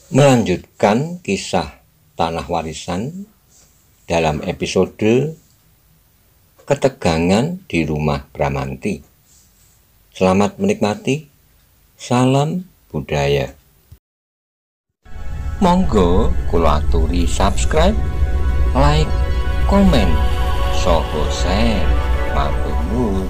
Melanjutkan kisah tanah warisan dalam episode ketegangan di rumah Bramanti. Selamat menikmati. Salam budaya. Monggo kula aturi subscribe, like, komen, saha share. Matur nuwun.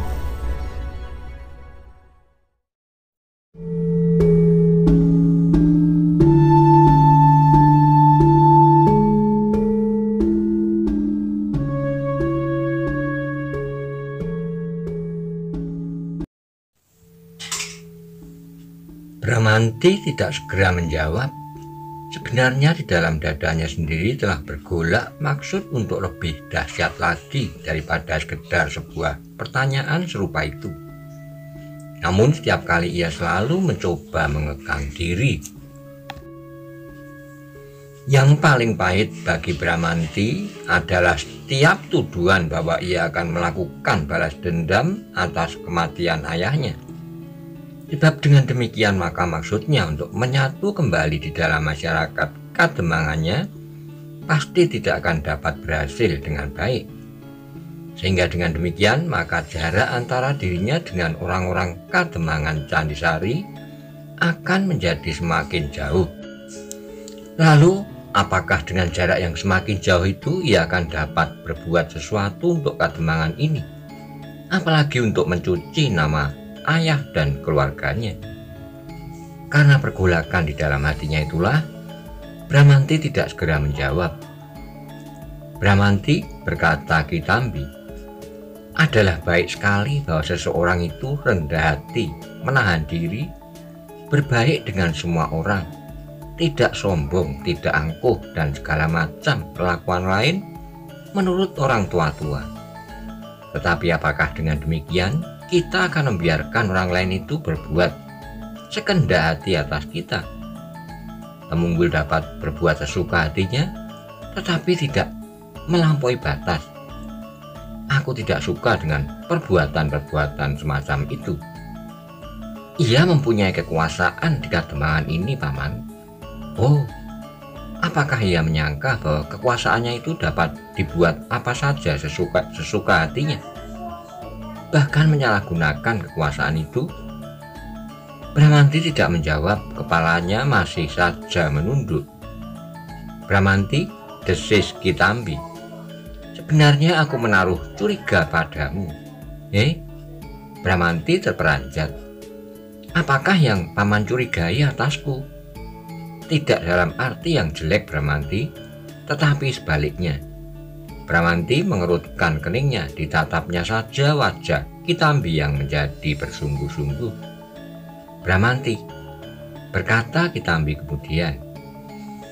Bramanti tidak segera menjawab. Sebenarnya di dalam dadanya sendiri telah bergolak maksud untuk lebih dahsyat lagi daripada sekedar sebuah pertanyaan serupa itu. Namun setiap kali ia selalu mencoba mengekang diri. Yang paling pahit bagi Bramanti adalah setiap tuduhan bahwa ia akan melakukan balas dendam atas kematian ayahnya. Sebab dengan demikian maka maksudnya untuk menyatu kembali di dalam masyarakat kademangannya pasti tidak akan dapat berhasil dengan baik. Sehingga dengan demikian maka jarak antara dirinya dengan orang-orang kademangan Candisari akan menjadi semakin jauh. Lalu apakah dengan jarak yang semakin jauh itu ia akan dapat berbuat sesuatu untuk kademangan ini? Apalagi untuk mencuci nama ayah dan keluarganya. Karena pergolakan di dalam hatinya itulah Bramanti tidak segera menjawab. Bramanti, berkata Kitambi, adalah baik sekali bahwa seseorang itu rendah hati, menahan diri, berbaik dengan semua orang, tidak sombong, tidak angkuh, dan segala macam kelakuan lain menurut orang tua-tua. Tetapi apakah dengan demikian kita akan membiarkan orang lain itu berbuat sekendak hati atas kita? Pemunggul dapat berbuat sesuka hatinya, tetapi tidak melampaui batas. Aku tidak suka dengan perbuatan-perbuatan semacam itu. Ia mempunyai kekuasaan di kademangan ini, Paman. Oh, apakah ia menyangka bahwa kekuasaannya itu dapat dibuat apa saja sesuka hatinya? Bahkan menyalahgunakan kekuasaan itu? Bramanti tidak menjawab, kepalanya masih saja menunduk. Bramanti, desis Kitambi, sebenarnya aku menaruh curiga padamu. Bramanti terperanjat. Apakah yang Paman curigai atasku? Tidak dalam arti yang jelek, Bramanti, tetapi sebaliknya. Bramanti mengerutkan keningnya, ditatapnya saja wajah Kitambi yang menjadi bersungguh-sungguh. Bramanti, berkata Kitambi kemudian,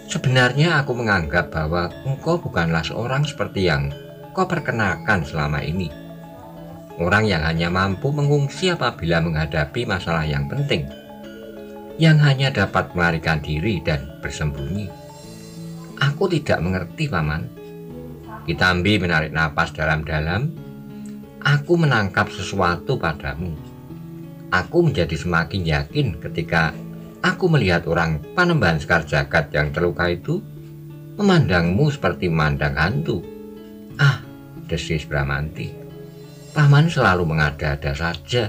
sebenarnya aku menganggap bahwa engkau bukanlah seorang seperti yang kau perkenalkan selama ini. Orang yang hanya mampu mengungsi apabila menghadapi masalah yang penting, yang hanya dapat melarikan diri dan bersembunyi. Aku tidak mengerti, Paman. Kitambi menarik napas dalam-dalam. Aku menangkap sesuatu padamu. Aku menjadi semakin yakin ketika aku melihat orang Panembahan Sekar Jagad yang terluka itu memandangmu seperti memandang hantu. Ah, desis Bramanti, Paman selalu mengada-ada saja.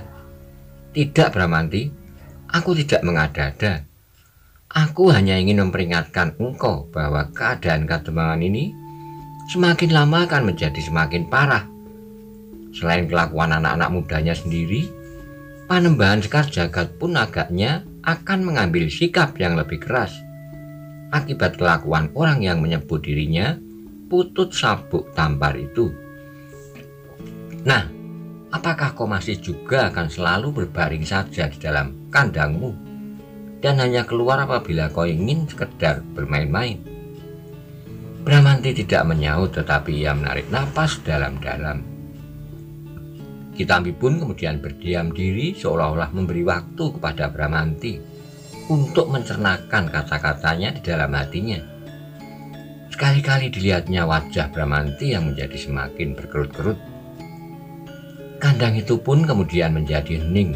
Tidak, Bramanti, aku tidak mengada-ada. Aku hanya ingin memperingatkan engkau bahwa keadaan kademangan ini semakin lama akan menjadi semakin parah. Selain kelakuan anak-anak mudanya sendiri, Panembahan Sekar Jagad pun agaknya akan mengambil sikap yang lebih keras akibat kelakuan orang yang menyebut dirinya Putut Sabuk Tampar itu. Nah, apakah kau masih juga akan selalu berbaring saja di dalam kandangmu dan hanya keluar apabila kau ingin sekedar bermain-main? Bramanti tidak menyaut, tetapi ia menarik napas dalam-dalam. Kitambi pun kemudian berdiam diri seolah-olah memberi waktu kepada Bramanti untuk mencernakan kata-katanya di dalam hatinya. Sekali-kali dilihatnya wajah Bramanti yang menjadi semakin berkerut-kerut. Kandang itu pun kemudian menjadi hening.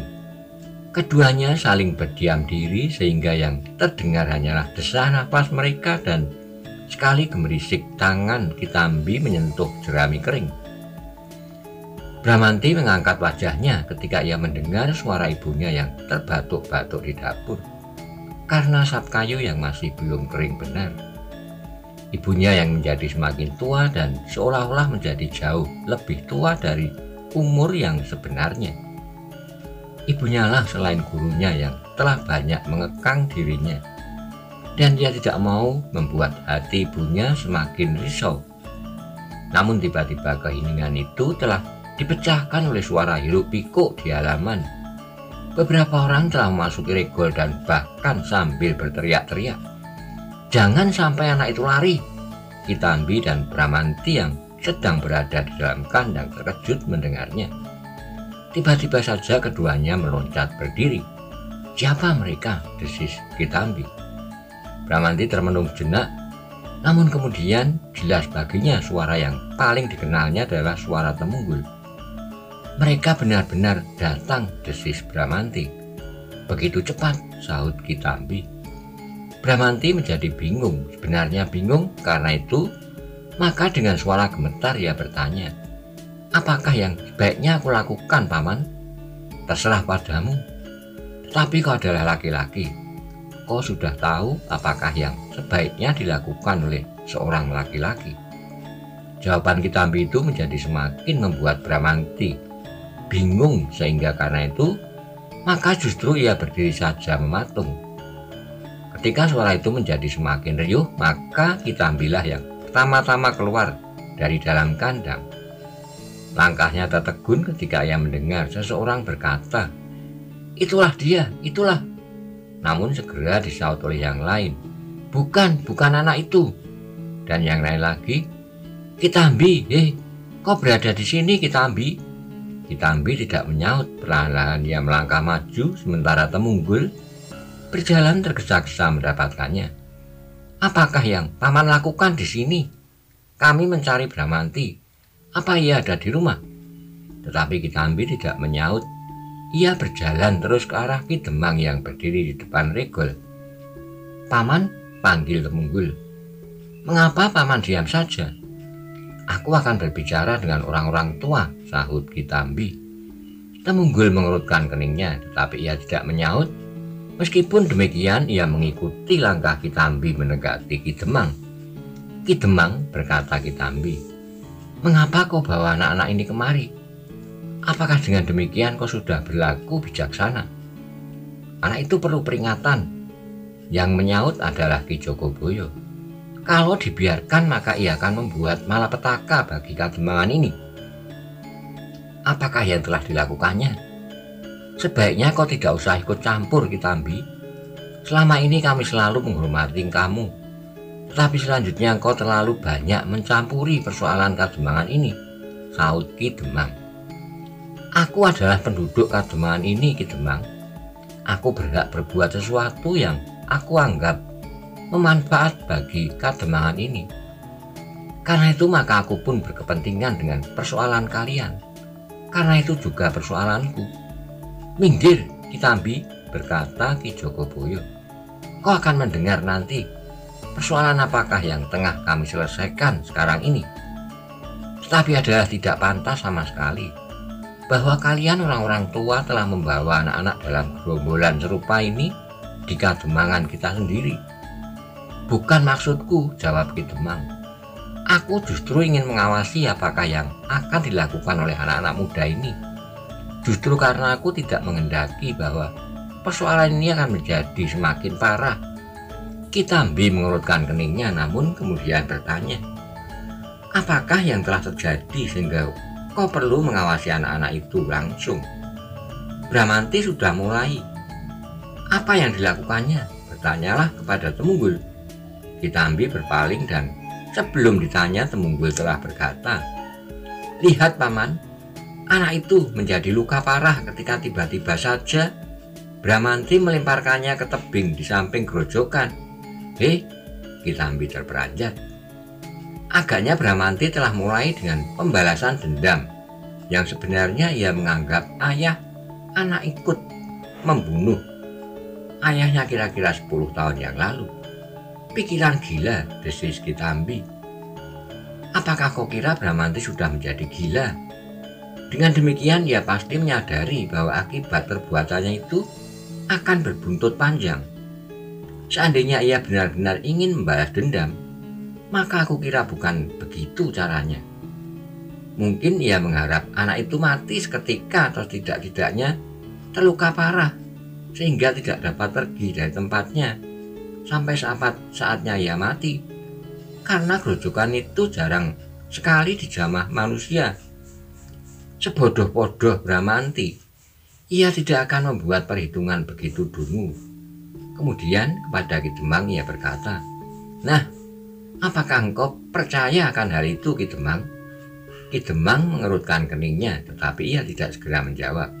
Keduanya saling berdiam diri sehingga yang terdengar hanyalah desah nafas mereka dan sekali gemerisik tangan Kitambi menyentuh jerami kering. Bramanti mengangkat wajahnya ketika ia mendengar suara ibunya yang terbatuk-batuk di dapur karena sap kayu yang masih belum kering benar. Ibunya yang menjadi semakin tua dan seolah-olah menjadi jauh lebih tua dari umur yang sebenarnya. Ibunya lah selain gurunya yang telah banyak mengekang dirinya, dan dia tidak mau membuat hati ibunya semakin risau. Namun tiba-tiba keheningan itu telah dipecahkan oleh suara hiruk pikuk di halaman. Beberapa orang telah memasuki regol dan bahkan sambil berteriak-teriak, "Jangan sampai anak itu lari!" Kitambi dan Bramanti yang sedang berada di dalam kandang terkejut mendengarnya. Tiba-tiba saja keduanya meloncat berdiri. "Siapa mereka?" desis Kitambi. Bramanti termenung jenak, namun kemudian jelas baginya suara yang paling dikenalnya adalah suara Temunggul. "Mereka benar-benar datang," desis Bramanti. "Begitu cepat," sahut Kitambi. Bramanti menjadi bingung, sebenarnya bingung karena itu, maka dengan suara gemetar ia bertanya, "Apakah yang sebaiknya aku lakukan, Paman?" "Terserah padamu. Tetapi kau adalah laki-laki. Kau sudah tahu apakah yang sebaiknya dilakukan oleh seorang laki-laki?" Jawaban Kitambi itu menjadi semakin membuat Bramanti bingung, sehingga karena itu maka justru ia berdiri saja mematung. Ketika suara itu menjadi semakin riuh, maka Kitambilah yang pertama-tama keluar dari dalam kandang. Langkahnya tertegun ketika ia mendengar seseorang berkata, "Itulah dia, itulah." Namun segera disaut oleh yang lain, bukan anak itu." Dan yang lain lagi, "Kitambi, kau berada di sini, Kitambi." Kitambi tidak menyaut, perlahan-lahan ia melangkah maju sementara Temunggul berjalan tergesa-gesa mendapatkannya. "Apakah yang Paman lakukan di sini? Kami mencari Bramanti. Apa ia ada di rumah?" Tetapi Kitambi tidak menyaut. Ia berjalan terus ke arah Ki Demang yang berdiri di depan regol. "Paman," panggil Temunggul. "Mengapa Paman diam saja?" "Aku akan berbicara dengan orang-orang tua," sahut Kitambi. Temunggul mengerutkan keningnya, tetapi ia tidak menyaut. Meskipun demikian, ia mengikuti langkah Kitambi mendekati Ki Demang. "Ki Demang," berkata Kitambi, "mengapa kau bawa anak-anak ini kemari? Apakah dengan demikian kau sudah berlaku bijaksana? Anak itu perlu peringatan." Yang menyaut adalah Ki Jogoboyo. "Kalau dibiarkan maka ia akan membuat malapetaka bagi Kademangan ini." "Apakah yang telah dilakukannya?" "Sebaiknya kau tidak usah ikut campur, Kitambi. Selama ini kami selalu menghormati kamu, tetapi selanjutnya kau terlalu banyak mencampuri persoalan Kademangan ini," sahut Ki Demang. "Aku adalah penduduk Kademangan ini, Ki Demang. Aku berhak berbuat sesuatu yang aku anggap memanfaat bagi Kademangan ini. Karena itu maka aku pun berkepentingan dengan persoalan kalian. Karena itu juga persoalanku." "Minggir, Kitambi," berkata Ki Jogoboyo. "Kau akan mendengar nanti persoalan apakah yang tengah kami selesaikan sekarang ini. Tetapi adalah tidak pantas sama sekali bahwa kalian orang-orang tua telah membawa anak-anak dalam gerombolan serupa ini di Kademangan kita sendiri." "Bukan maksudku," jawab Ki Demang. "Aku justru ingin mengawasi apakah yang akan dilakukan oleh anak-anak muda ini. Justru karena aku tidak menghendaki bahwa persoalan ini akan menjadi semakin parah." Kitambi mengerutkan keningnya, namun kemudian bertanya, "Apakah yang telah terjadi sehingga kau perlu mengawasi anak-anak itu langsung?" "Bramanti sudah mulai." "Apa yang dilakukannya?" bertanyalah kepada Temunggul. Kitambi berpaling dan sebelum ditanya Temunggul telah berkata, "Lihat Paman, anak itu menjadi luka parah ketika tiba-tiba saja Bramanti melemparkannya ke tebing di samping gerojokan." Kitambi terperanjat. Agaknya Bramanti telah mulai dengan pembalasan dendam yang sebenarnya ia menganggap ayah anak ikut. membunuh ayahnya kira-kira 10 tahun yang lalu. Pikiran gila, desis Kitambi. Apakah kau kira Bramanti sudah menjadi gila? Dengan demikian ia pasti menyadari bahwa akibat perbuatannya itu akan berbuntut panjang. Seandainya ia benar-benar ingin membalas dendam, maka aku kira bukan begitu caranya. Mungkin ia mengharap anak itu mati seketika atau tidak-tidaknya terluka parah sehingga tidak dapat pergi dari tempatnya sampai saatnya ia mati. Karena grojokan itu jarang sekali dijamah manusia. Sebodoh-bodoh Bramanti, ia tidak akan membuat perhitungan begitu dungu. Kemudian kepada Ki Demang ia berkata, "Nah, apakah engkau percaya akan hal itu, Ki Demang?" Ki Demang mengerutkan keningnya, tetapi ia tidak segera menjawab.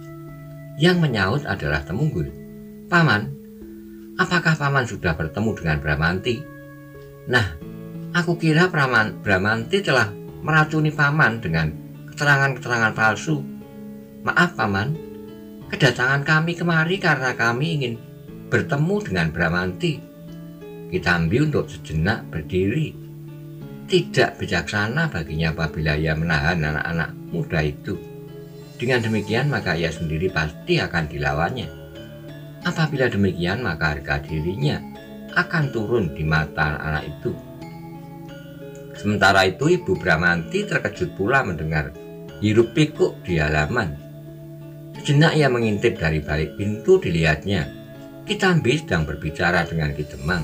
Yang menyaut adalah Temunggur. "Paman, apakah Paman sudah bertemu dengan Bramanti?" "Nah, aku kira Bramanti telah meracuni Paman dengan keterangan-keterangan palsu. Maaf Paman, kedatangan kami kemari karena kami ingin bertemu dengan Bramanti." Kitambi untuk sejenak berdiri. Tidak bijaksana baginya apabila ia menahan anak-anak muda itu. Dengan demikian maka ia sendiri pasti akan dilawannya. Apabila demikian maka harga dirinya akan turun di mata anak itu. Sementara itu Ibu Bramanti terkejut pula mendengar hiruk pikuk di halaman. Sejenak ia mengintip dari balik pintu, dilihatnya Kitambi sedang berbicara dengan Ki Demang,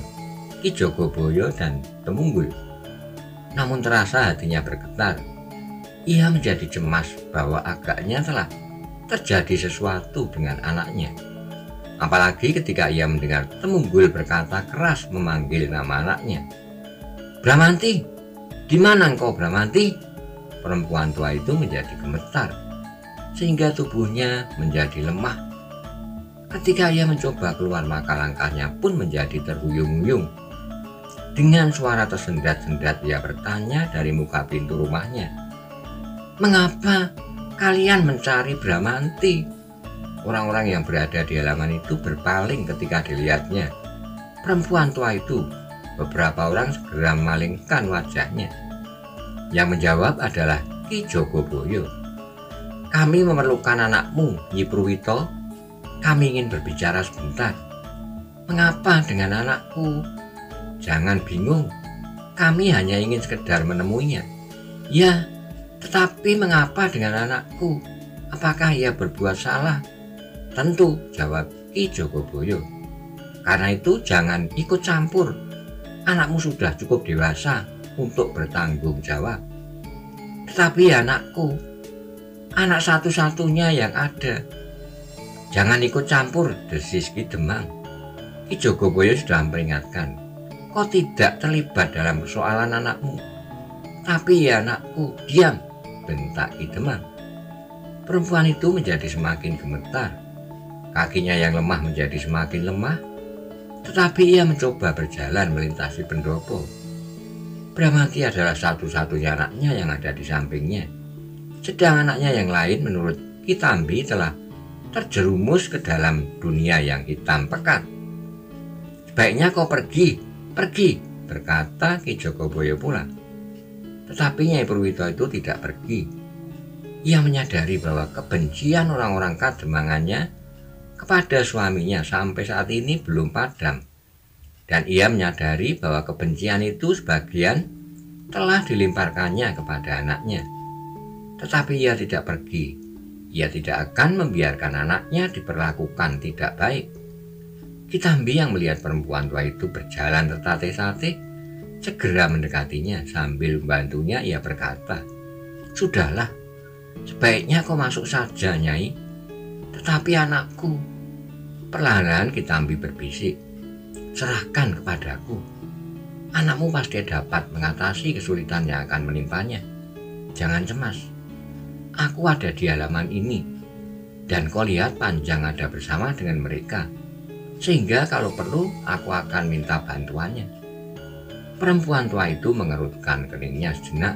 Ki Jogoboyo dan Temunggur. Namun terasa hatinya bergetar. Ia menjadi cemas bahwa agaknya telah terjadi sesuatu dengan anaknya. Apalagi ketika ia mendengar Temunggur berkata keras memanggil nama anaknya. "Bramanti, di mana engkau Bramanti?" Perempuan tua itu menjadi gemetar sehingga tubuhnya menjadi lemah. Ketika ia mencoba keluar maka langkahnya pun menjadi terhuyung-huyung. Dengan suara tersendat-sendat ia bertanya dari muka pintu rumahnya, "Mengapa kalian mencari Bramanti?" Orang-orang yang berada di halaman itu berpaling ketika dilihatnya perempuan tua itu. Beberapa orang segera memalingkan wajahnya. Yang menjawab adalah Ki Jogoboyo. "Kami memerlukan anakmu, Nyi Purwito. Kami ingin berbicara sebentar." "Mengapa dengan anakku?" "Jangan bingung, kami hanya ingin sekedar menemuinya." "Ya, tetapi mengapa dengan anakku? Apakah ia berbuat salah?" "Tentu," jawab Ki Jogoboyo. "Karena itu jangan ikut campur. Anakmu sudah cukup dewasa untuk bertanggung jawab." "Tetapi anakku, anak satu-satunya yang ada." "Jangan ikut campur," desis Ki Demang. Ki Jogoboyo sudah memperingatkan, "Kau tidak terlibat dalam persoalan anakmu." "Tapi ya anakku, diam," bentak Ki Demang. Perempuan itu menjadi semakin gemetar. Kakinya yang lemah menjadi semakin lemah, tetapi ia mencoba berjalan melintasi pendopo. Bramanti adalah satu-satunya anaknya yang ada di sampingnya. Sedang anaknya yang lain menurut Kitambi telah terjerumus ke dalam dunia yang hitam pekat. "Sebaiknya kau pergi, berkata Ki Jogoboyo pula. Tetapi Nyai Purwito itu tidak pergi. Ia menyadari bahwa kebencian orang-orang kademangannya kepada suaminya sampai saat ini belum padam. Dan ia menyadari bahwa kebencian itu sebagian telah dilemparkannya kepada anaknya. Tetapi ia tidak pergi. Ia tidak akan membiarkan anaknya diperlakukan tidak baik. Kitambi yang melihat perempuan tua itu berjalan tertatih-tatih segera mendekatinya. Sambil membantunya ia berkata, "Sudahlah, sebaiknya kau masuk saja, Nyai." "Tetapi anakku," perlahan Kitambi berbisik, "serahkan kepadaku. Anakmu pasti dapat mengatasi kesulitan yang akan menimpanya. Jangan cemas. Aku ada di halaman ini, dan kau lihat Panjang ada bersama dengan mereka, sehingga kalau perlu aku akan minta bantuannya." Perempuan tua itu mengerutkan keningnya sejenak.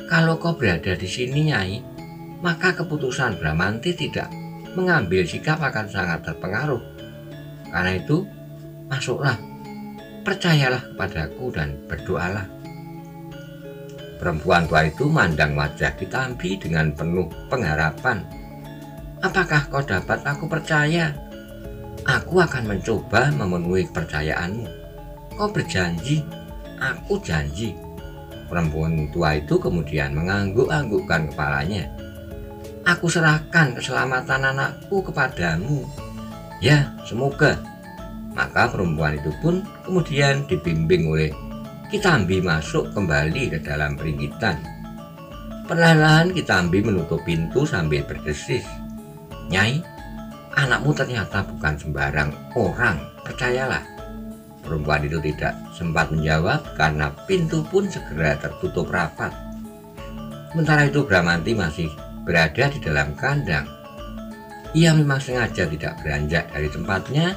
"Kalau kau berada di sini, Nyai, maka keputusan Bramanti tidak mengambil sikap akan sangat terpengaruh. Karena itu, masuklah, percayalah kepadaku dan berdoalah. Perempuan tua itu mandang wajah Kitambi dengan penuh pengharapan. Apakah kau dapat aku percaya? Aku akan mencoba memenuhi kepercayaanmu. Kau berjanji, aku janji. Perempuan tua itu kemudian mengangguk-anggukkan kepalanya. Aku serahkan keselamatan anakku kepadamu. Ya, semoga. Maka perempuan itu pun kemudian dibimbing oleh Kitambi masuk kembali ke dalam peringgitan. Perlahan-lahan Kitambi menutup pintu sambil berdesis. Nyai, anakmu ternyata bukan sembarang orang, percayalah. Perempuan itu tidak sempat menjawab karena pintu pun segera tertutup rapat. Sementara itu Bramanti masih berada di dalam kandang. Ia memang sengaja tidak beranjak dari tempatnya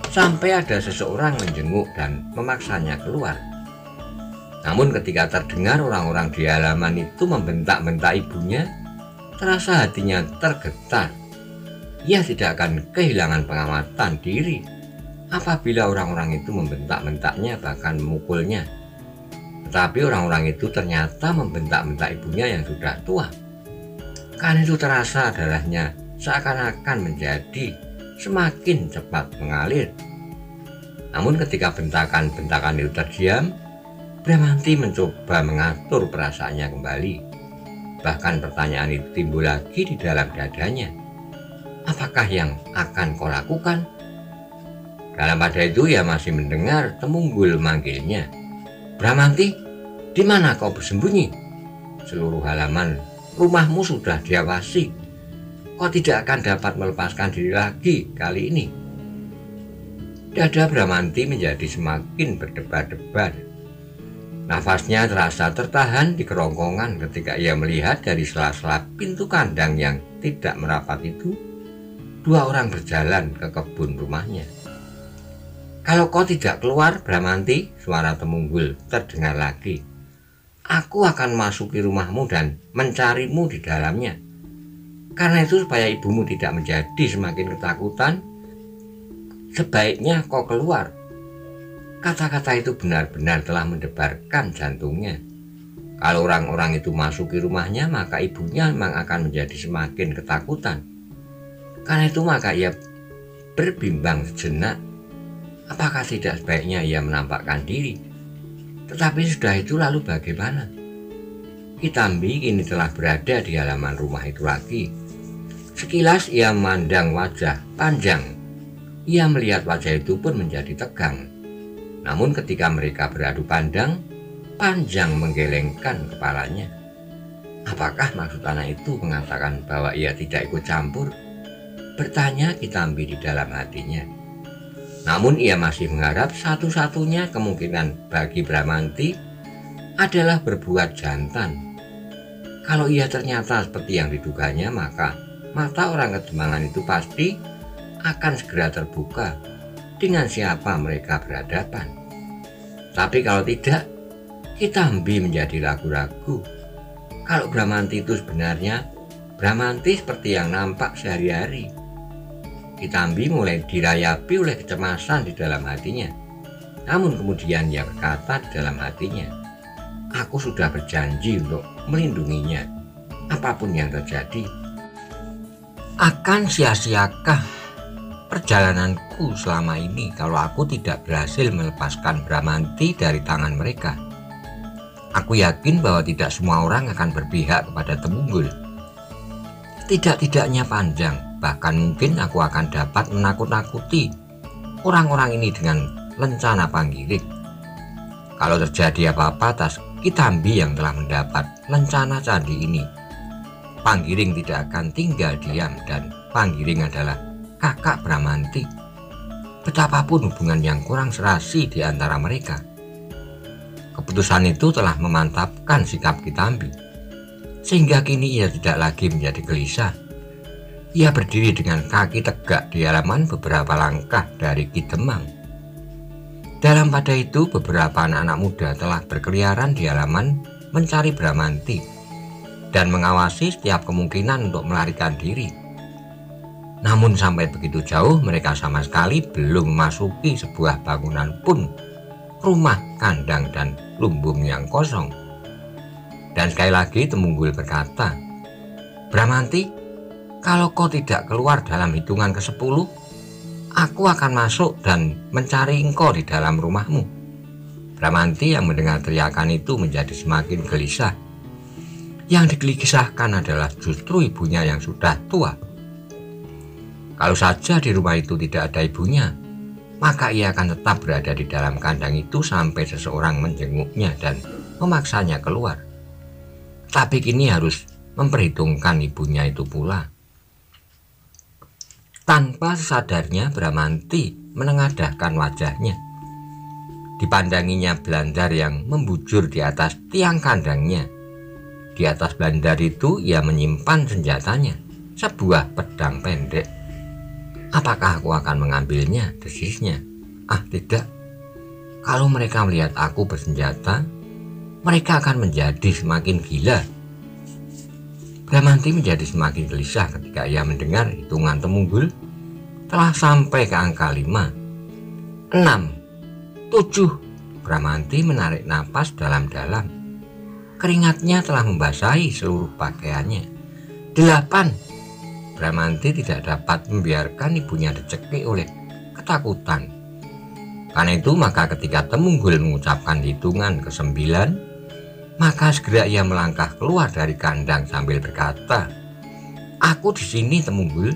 sampai ada seseorang menjenguk dan memaksanya keluar. Namun ketika terdengar orang-orang di halaman itu membentak-bentak ibunya, terasa hatinya tergetar. Ia tidak akan kehilangan pengamatan diri apabila orang-orang itu membentak-bentaknya bahkan memukulnya. Tetapi orang-orang itu ternyata membentak-bentak ibunya yang sudah tua. Karena itu terasa darahnya seakan-akan menjadi semakin cepat mengalir. Namun ketika bentakan-bentakan itu terdiam, Bramanti mencoba mengatur perasaannya kembali. Bahkan pertanyaan itu timbul lagi di dalam dadanya. Apakah yang akan kau lakukan? Dalam pada itu ia masih mendengar Temunggul manggilnya. Bramanti, di mana kau bersembunyi? Seluruh halaman rumahmu sudah diawasi. Kau tidak akan dapat melepaskan diri lagi kali ini. Dada Bramanti menjadi semakin berdebar-debar. Nafasnya terasa tertahan di kerongkongan ketika ia melihat dari sela-sela pintu kandang yang tidak merapat itu, dua orang berjalan ke kebun rumahnya. Kalau kau tidak keluar, Bramanti, suara Temunggul terdengar lagi. Aku akan masuki rumahmu dan mencarimu di dalamnya. Karena itu supaya ibumu tidak menjadi semakin ketakutan, sebaiknya kau keluar. Kata-kata itu benar-benar telah mendebarkan jantungnya. Kalau orang-orang itu masuki rumahnya, maka ibunya memang akan menjadi semakin ketakutan. Karena itu maka ia berbimbang sejenak. Apakah tidak sebaiknya ia menampakkan diri? Tetapi sudah itu lalu bagaimana? Kitambi kini telah berada di halaman rumah itu lagi. Sekilas ia memandang wajah Panjang. Ia melihat wajah itu pun menjadi tegang. Namun ketika mereka beradu pandang, Panjang menggelengkan kepalanya. Apakah maksud anak itu mengatakan bahwa ia tidak ikut campur? Bertanya Kitambi di dalam hatinya. Namun ia masih mengharap satu-satunya kemungkinan bagi Bramanti adalah berbuat jantan. Kalau ia ternyata seperti yang diduganya, maka mata orang kedemangan itu pasti akan segera terbuka dengan siapa mereka berhadapan. Tapi kalau tidak, Kitambi menjadi ragu-ragu. Kalau Bramanti itu sebenarnya Bramanti seperti yang nampak sehari-hari. Kitambi mulai dirayapi oleh kecemasan di dalam hatinya. Namun kemudian ia berkata di dalam hatinya, aku sudah berjanji untuk melindunginya. Apapun yang terjadi, akan sia-siakah perjalananku selama ini kalau aku tidak berhasil melepaskan Bramanti dari tangan mereka. Aku yakin bahwa tidak semua orang akan berpihak kepada Temunggul. Tidak-tidaknya Panjang, bahkan mungkin aku akan dapat menakut-nakuti orang-orang ini dengan lencana Panggiring. Kalau terjadi apa-apa atas Kitambi yang telah mendapat lencana candi ini, Panggiring tidak akan tinggal diam, dan Panggiring adalah kakak Bramanti. Betapapun hubungan yang kurang serasi di antara mereka. Keputusan itu telah memantapkan sikap Kitambi, sehingga kini ia tidak lagi menjadi gelisah. Ia berdiri dengan kaki tegak di halaman beberapa langkah dari Ki Demang. Dalam pada itu beberapa anak-anak muda telah berkeliaran di halaman mencari Bramanti dan mengawasi setiap kemungkinan untuk melarikan diri. Namun sampai begitu jauh mereka sama sekali belum memasuki sebuah bangunan pun, rumah, kandang, dan lumbung yang kosong. Dan sekali lagi Temunggul berkata, "Bramanti, kalau kau tidak keluar dalam hitungan ke-10, aku akan masuk dan mencari engkau di dalam rumahmu." Bramanti yang mendengar teriakan itu menjadi semakin gelisah. Yang digelisahkan adalah justru ibunya yang sudah tua. Kalau saja di rumah itu tidak ada ibunya, maka ia akan tetap berada di dalam kandang itu sampai seseorang menjenguknya dan memaksanya keluar. Tapi kini harus memperhitungkan ibunya itu pula. Tanpa sadarnya Bramanti menengadahkan wajahnya. Dipandanginya Belandar yang membujur di atas tiang kandangnya. Di atas Belandar itu ia menyimpan senjatanya, sebuah pedang pendek. "Apakah aku akan mengambilnya?" desisnya. "Ah, tidak. Kalau mereka melihat aku bersenjata, mereka akan menjadi semakin gila." Bramanti menjadi semakin gelisah ketika ia mendengar hitungan Temunggul telah sampai ke angka 5, 6, 7. Bramanti menarik napas dalam-dalam. Keringatnya telah membasahi seluruh pakaiannya. 8. Bramanti tidak dapat membiarkan ibunya dicekik oleh ketakutan. Karena itu maka ketika Temunggul mengucapkan hitungan ke-9, maka segera ia melangkah keluar dari kandang sambil berkata, "Aku di sini, Temunggul."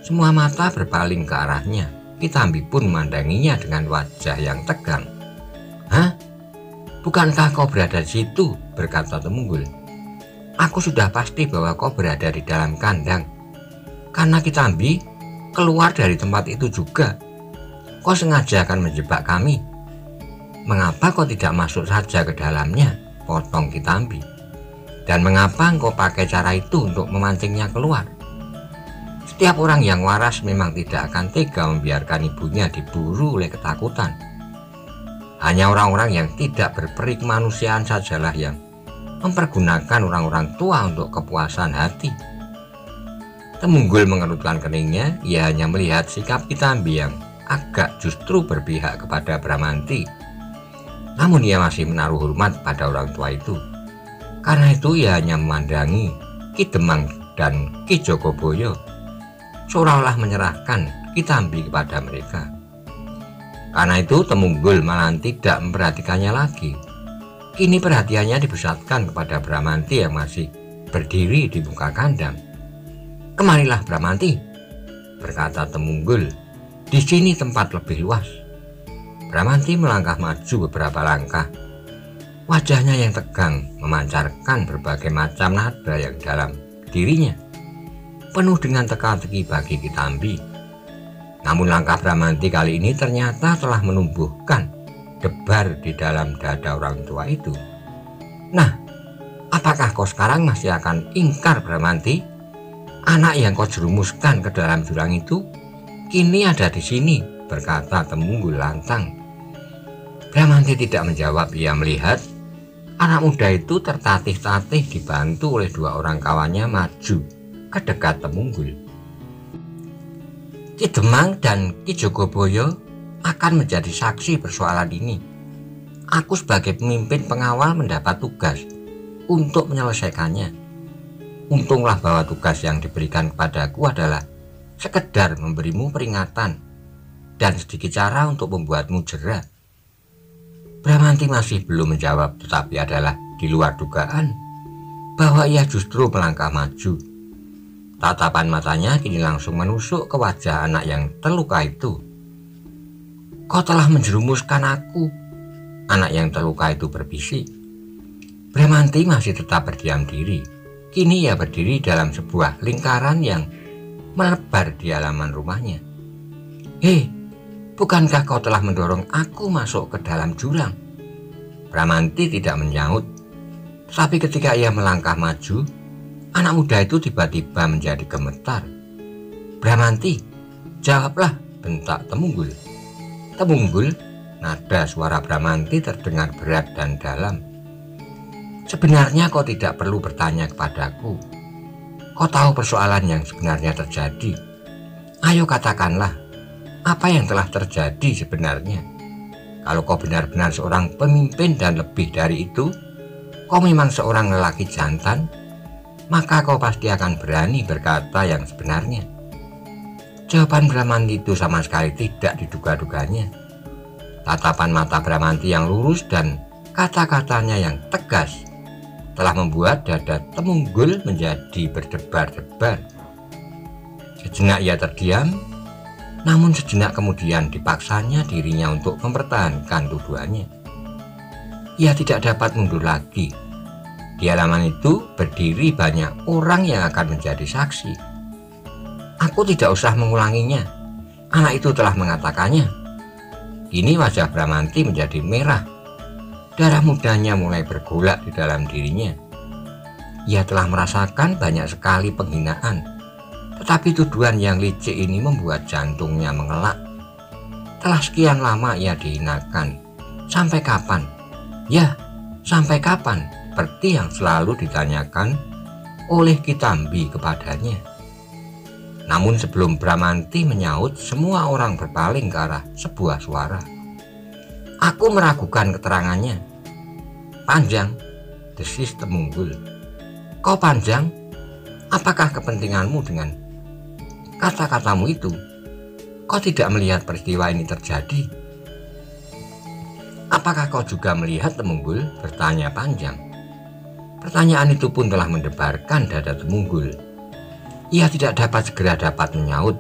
Semua mata berpaling ke arahnya. Kitambi pun memandanginya dengan wajah yang tegang. "Hah? Bukankah kau berada di situ?" berkata Temunggul. "Aku sudah pasti bahwa kau berada di dalam kandang. Karena Kitambi keluar dari tempat itu juga. Kau sengaja akan menjebak kami. Mengapa kau tidak masuk saja ke dalamnya?" potong Kitambi. "Dan mengapa kau pakai cara itu untuk memancingnya keluar? Setiap orang yang waras memang tidak akan tega membiarkan ibunya diburu oleh ketakutan. Hanya orang-orang yang tidak berperi kemanusiaan sajalah yang mempergunakan orang-orang tua untuk kepuasan hati." Temunggul mengerutkan keningnya. Ia hanya melihat sikap Kitambi yang agak justru berpihak kepada Bramanti. Namun ia masih menaruh hormat pada orang tua itu. Karena itu ia hanya memandangi Ki Demang dan Ki Jogoboyo, seolah-olah menyerahkan Kitambi kepada mereka. Karena itu Temunggul malah tidak memperhatikannya lagi. Kini perhatiannya dipusatkan kepada Bramanti yang masih berdiri di muka kandang. "Kemarilah Bramanti," berkata Temunggul. "Di sini tempat lebih luas." Bramanti melangkah maju beberapa langkah. Wajahnya yang tegang memancarkan berbagai macam nada yang dalam dirinya, penuh dengan teka-teki bagi Kitambi. Namun langkah Bramanti kali ini ternyata telah menumbuhkan debar di dalam dada orang tua itu. "Nah, apakah kau sekarang masih akan ingkar, Bramanti? Anak yang kau jerumuskan ke dalam jurang itu kini ada di sini," berkata Temunggul lantang. Bramanti tidak menjawab. Ia melihat anak muda itu tertatih-tatih dibantu oleh 2 orang kawannya maju ke dekat Temunggul. "Ki Demang dan Ki Jogoboyo akan menjadi saksi persoalan ini. Aku sebagai pemimpin pengawal mendapat tugas untuk menyelesaikannya. Untunglah bahwa tugas yang diberikan kepadaku adalah sekedar memberimu peringatan dan sedikit cara untuk membuatmu jera." Bramanti masih belum menjawab, tetapi adalah di luar dugaan bahwa ia justru melangkah maju. Tatapan matanya kini langsung menusuk ke wajah anak yang terluka itu. "Kau telah menjerumuskan aku," anak yang terluka itu berbisik. Bramanti masih tetap berdiam diri. Kini ia berdiri dalam sebuah lingkaran yang melebar di halaman rumahnya. "Hei, bukankah kau telah mendorong aku masuk ke dalam jurang?" Bramanti tidak menyaut. Tetapi ketika ia melangkah maju, anak muda itu tiba-tiba menjadi gemetar. "Bramanti, jawablah," bentak Temunggul. "Temunggul," nada suara Bramanti terdengar berat dan dalam. "Sebenarnya kau tidak perlu bertanya kepadaku. Kau tahu persoalan yang sebenarnya terjadi. Ayo katakanlah, apa yang telah terjadi sebenarnya? Kalau kau benar-benar seorang pemimpin dan lebih dari itu, kau memang seorang lelaki jantan, maka kau pasti akan berani berkata yang sebenarnya. Jawaban Bramanti itu sama sekali tidak diduga-duganya. Tatapan mata Bramanti yang lurus dan kata-katanya yang tegas telah membuat dada Temunggul menjadi berdebar-debar. Sejenak ia terdiam, namun sejenak kemudian dipaksanya dirinya untuk mempertahankan tuduhannya. Ia tidak dapat mundur lagi. Di halaman itu berdiri banyak orang yang akan menjadi saksi. Aku tidak usah mengulanginya. Anak itu telah mengatakannya. Kini wajah Bramanti menjadi merah. Darah mudanya mulai bergolak di dalam dirinya. Ia telah merasakan banyak sekali penghinaan, tetapi tuduhan yang licik ini membuat jantungnya mengelak. Telah sekian lama ia dihinakan. Sampai kapan? Ya, sampai kapan? Seperti yang selalu ditanyakan oleh Kitambi kepadanya. Namun sebelum Bramanti menyaut, semua orang berpaling ke arah sebuah suara. Aku meragukan keterangannya. Panjang, desis Temunggul. Kau Panjang, apakah kepentinganmu dengan kata-katamu itu? Kau tidak melihat peristiwa ini terjadi? Apakah kau juga melihat Temunggul? Bertanya Panjang. Pertanyaan itu pun telah mendebarkan dada Temunggul. Ia tidak dapat menyaut.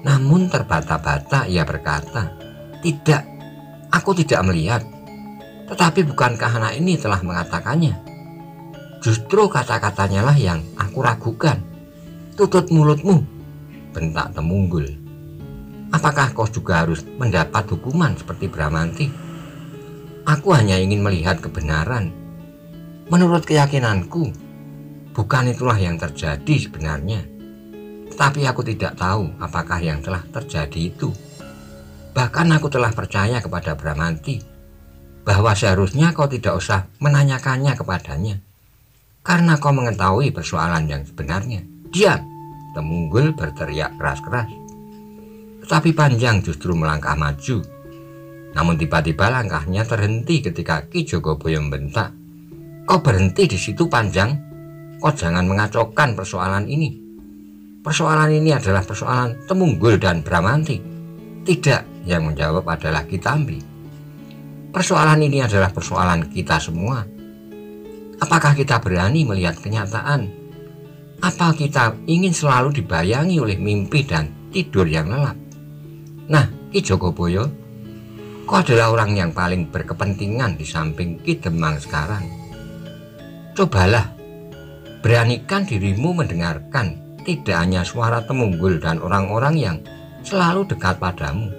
Namun terbata-bata ia berkata, tidak, aku tidak melihat. Tetapi bukankah anak ini telah mengatakannya? Justru kata-katanya lah yang aku ragukan. Tutup mulutmu, bentak Temunggul. Apakah kau juga harus mendapat hukuman seperti Bramanti? Aku hanya ingin melihat kebenaran. Menurut keyakinanku, bukan itulah yang terjadi sebenarnya. Tetapi aku tidak tahu apakah yang telah terjadi itu. Bahkan aku telah percaya kepada Bramanti bahwa seharusnya kau tidak usah menanyakannya kepadanya, karena kau mengetahui persoalan yang sebenarnya. Diam! Temunggul berteriak keras-keras. Tetapi Panjang justru melangkah maju. Namun tiba-tiba langkahnya terhenti ketika Ki Jogoboyo membentak. Kau berhenti di situ Panjang. Kau jangan mengacaukan persoalan ini. Persoalan ini adalah persoalan Temunggul dan Bramanti. Tidak, yang menjawab adalah Kitambi. Persoalan ini adalah persoalan kita semua. Apakah kita berani melihat kenyataan? Apa kita ingin selalu dibayangi oleh mimpi dan tidur yang lelap? Nah, Ki Jogoboyo, kau adalah orang yang paling berkepentingan di samping Ki Demang sekarang. Cobalah, beranikan dirimu mendengarkan tidak hanya suara Temunggul dan orang-orang yang selalu dekat padamu.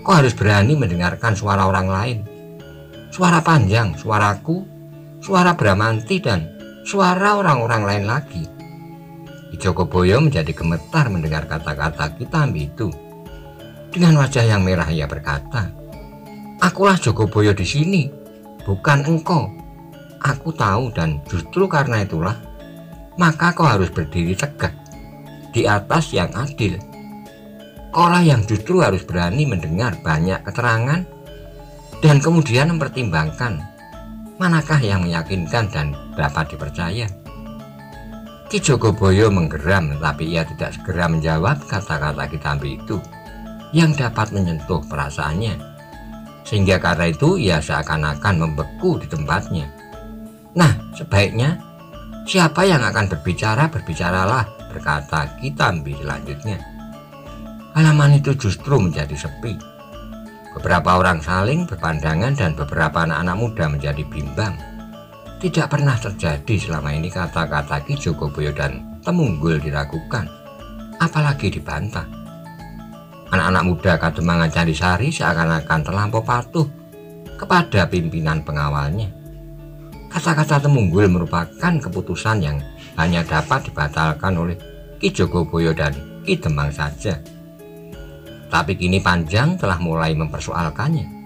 Kau harus berani mendengarkan suara orang lain. Suara Panjang, suaraku, suara Bramanti, dan suara orang-orang lain lagi. Ki Jogoboyo menjadi gemetar mendengar kata-kata Kitambi itu. Dengan wajah yang merah ia berkata, akulah Jogoboyo di sini, bukan engkau. Aku tahu dan justru karena itulah, maka kau harus berdiri tegak di atas yang adil. Kaulah yang justru harus berani mendengar banyak keterangan dan kemudian mempertimbangkan manakah yang meyakinkan dan dapat dipercaya. Ki Jogoboyo menggeram, tetapi ia tidak segera menjawab kata-kata Kitambi itu yang dapat menyentuh perasaannya, sehingga karena itu ia seakan-akan membeku di tempatnya. Nah, sebaiknya siapa yang akan berbicara, berbicaralah, berkata Kitambi selanjutnya. Halaman itu justru menjadi sepi. Beberapa orang saling berpandangan dan beberapa anak-anak muda menjadi bimbang. Tidak pernah terjadi selama ini kata-kata Ki Jogoboyo dan Temunggul diragukan, apalagi dibantah. Anak-anak muda Kademangan Candisari seakan-akan terlampau patuh kepada pimpinan pengawalnya. Kata-kata Temunggul merupakan keputusan yang hanya dapat dibatalkan oleh Ki Jogoboyo dan Ki Demang saja. Tapi kini Panjang telah mulai mempersoalkannya.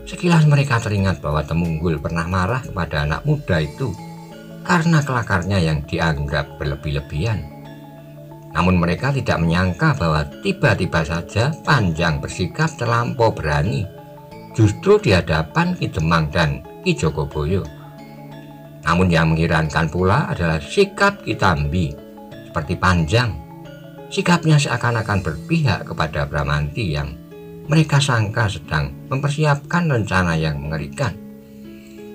Sekilas mereka teringat bahwa Temunggul pernah marah kepada anak muda itu karena kelakarnya yang dianggap berlebih-lebihan. Namun mereka tidak menyangka bahwa tiba-tiba saja Panjang bersikap terlampau berani justru di hadapan Ki Demang dan Ki Jogoboyo. Namun yang mengherankan pula adalah sikap Ki Tambi. Seperti Panjang, sikapnya seakan-akan berpihak kepada Bramanti yang mereka sangka sedang mempersiapkan rencana yang mengerikan.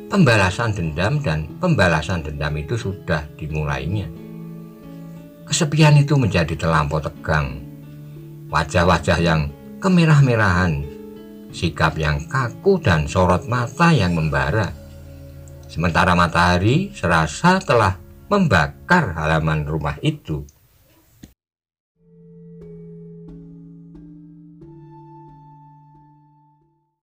Pembalasan dendam dan pembalasan dendam itu sudah dimulainya. Kesepian itu menjadi terlampau tegang. Wajah-wajah yang kemerah-merahan, sikap yang kaku dan sorot mata yang membara. Sementara matahari serasa telah membakar halaman rumah itu.